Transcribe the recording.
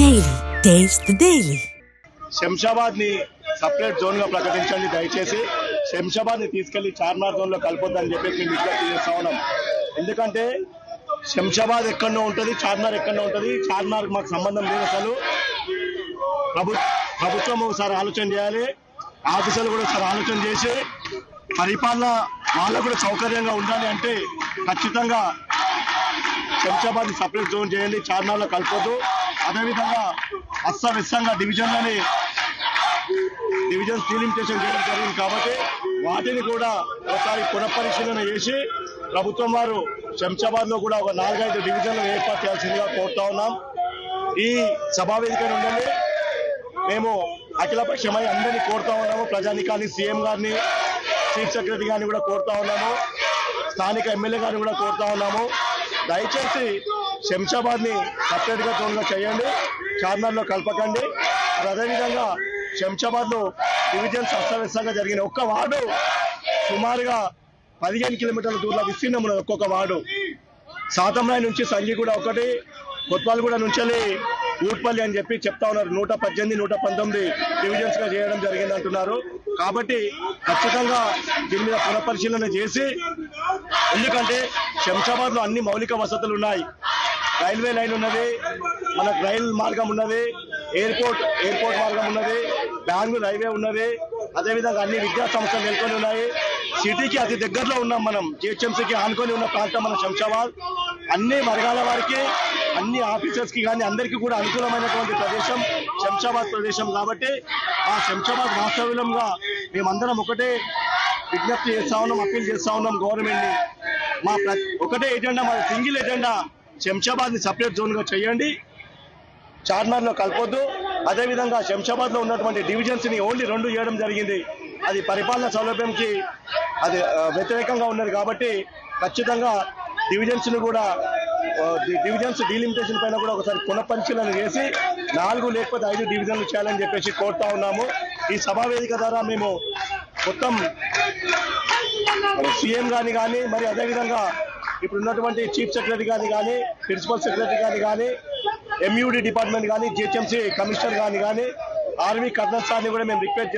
Daily. Taste the Daily. Shamshabad ని separate zone గా ప్రకటించండి దయచేసి. శంషాబాద్ ని తీసుకెళ్లి చార్మార్ జోన్ లో కలపొద్దని చెప్పేసి మేము విజ్ఞప్తి చేస్తా ఉన్నాం. ఎందుకంటే శంషాబాద్ ఎక్కడో ఉంటది, చార్మార్ ఎక్కడో ఉంటది. చార్మార్ మాకు సంబంధం లేదు. అసలు ప్రభుత్వం ఒకసారి ఆలోచన చేయాలి, ఆఫీసర్లు కూడా ఒకసారి ఆలోచన చేసి పరిపాలన వాళ్ళకు కూడా సౌకర్యంగా ఉండాలి అంటే ఖచ్చితంగా శంషాబాద్ ని సపరేట్ జోన్ చేయండి, చార్మార్ లో కలపొద్దు. అదేవిధంగా అస్తవ్యస్తంగా డివిజన్స్ డీలిమిటేషన్ చేయడం జరిగింది కాబట్టి వాటిని కూడా ఒకసారి పునఃపరిశీలన చేసి ప్రభుత్వం వారు శంషాబాద్ లో కూడా ఒక 4-5 డివిజన్లు ఏర్పాటు చేయాల్సిందిగా కోరుతా ఉన్నాం. ఈ సభావేదిక నుండి మేము అఖిలపక్షమై అందరినీ కోరుతా ఉన్నాము. ప్రజానికాన్ని, సీఎం గారిని, చీఫ్ సెక్రటరీ గారిని కూడా కోరుతా ఉన్నాము. స్థానిక ఎమ్మెల్యే గారిని కూడా కోరుతా ఉన్నాము. దయచేసి శంషాబాద్ ని సపరేట్ గా జోన్గా చేయండి, చార్మార్ లో కలపకండి. అదేవిధంగా శంషాబాద్ లో డివిజన్స్ అస్తవ్యస్తంగా జరిగిన ఒక్క వార్డు సుమారుగా 15 కిలోమీటర్ల దూరంలో విస్తీర్ణం ఉన్నది. ఒక్కొక్క వార్డు సాతంరాయ్ నుంచి సంజీగూడ ఒకటి, కొత్వాల్గూడ నుంచి ఊట్పల్లి అని చెప్పి చెప్తా ఉన్నారు. 118, 119 డివిజన్స్ గా చేయడం జరిగింది అంటున్నారు. కాబట్టి ఖచ్చితంగా దీని మీద పునఃపరిశీలన చేసి, ఎందుకంటే శంషాబాద్ లో అన్ని మౌలిక వసతులు ఉన్నాయి. రైల్వే లైన్ ఉన్నది, మనకు రైలు మార్గం ఉన్నది, ఎయిర్పోర్ట్ మార్గం ఉన్నది, బెంగళూరు హైవే ఉన్నది. అదేవిధంగా అన్ని విద్యా సంస్థలు నెలకొని ఉన్నాయి. సిటీకి అతి దగ్గరలో ఉన్నాం మనం. జిహెచ్ఎంసీకి ఆనుకొని ఉన్న ప్రాంతం మన శంషాబాద్. అన్ని వర్గాల వారికి, అన్ని ఆఫీసర్స్ కి కానీ అందరికీ కూడా అనుకూలమైనటువంటి ప్రదేశం శంషాబాద్ ప్రదేశం. కాబట్టి ఆ శంషాబాద్ వాస్తవ్యంగా మేమందరం ఒకటే విజ్ఞప్తి చేస్తా ఉన్నాం, అప్పీల్ చేస్తా ఉన్నాం గవర్నమెంట్ ని. మా ఒకటే ఎజెండా, మా సింగిల్ ఎజెండా, శంషాబాద్ ని సపరేట్ జోన్ గా చేయండి, చార్మార్ లో కలపొద్దు. అదేవిధంగా శంషాబాద్ లో ఉన్నటువంటి డివిజన్స్ ని ఓన్లీ 2 చేయడం జరిగింది. అది పరిపాలన సౌలభ్యంకి అది వ్యతిరేకంగా ఉన్నది. కాబట్టి ఖచ్చితంగా డివిజన్స్ డీలిమిటేషన్ పైన కూడా ఒకసారి పునఃపరిశీలన చేసి 4 లేకపోతే 5 డివిజన్లు చేయాలని చెప్పేసి కోరుతా ఉన్నాము. ఈ సభావేదిక ద్వారా మేము మొత్తం సీఎం గాని కానీ, మరి అదేవిధంగా ఇప్పుడు ఉన్నటువంటి చీఫ్ సెక్రటరీ గాని కానీ, ప్రిన్సిపల్ సెక్రటరీ గాని కానీ, ఎంయూడి డిపార్ట్మెంట్ కానీ, జిహెచ్ఎంసీ కమిషనర్ గాని కానీ, ఆర్మీ కర్నల్ సార్ని కూడా మేము రిక్వెస్ట్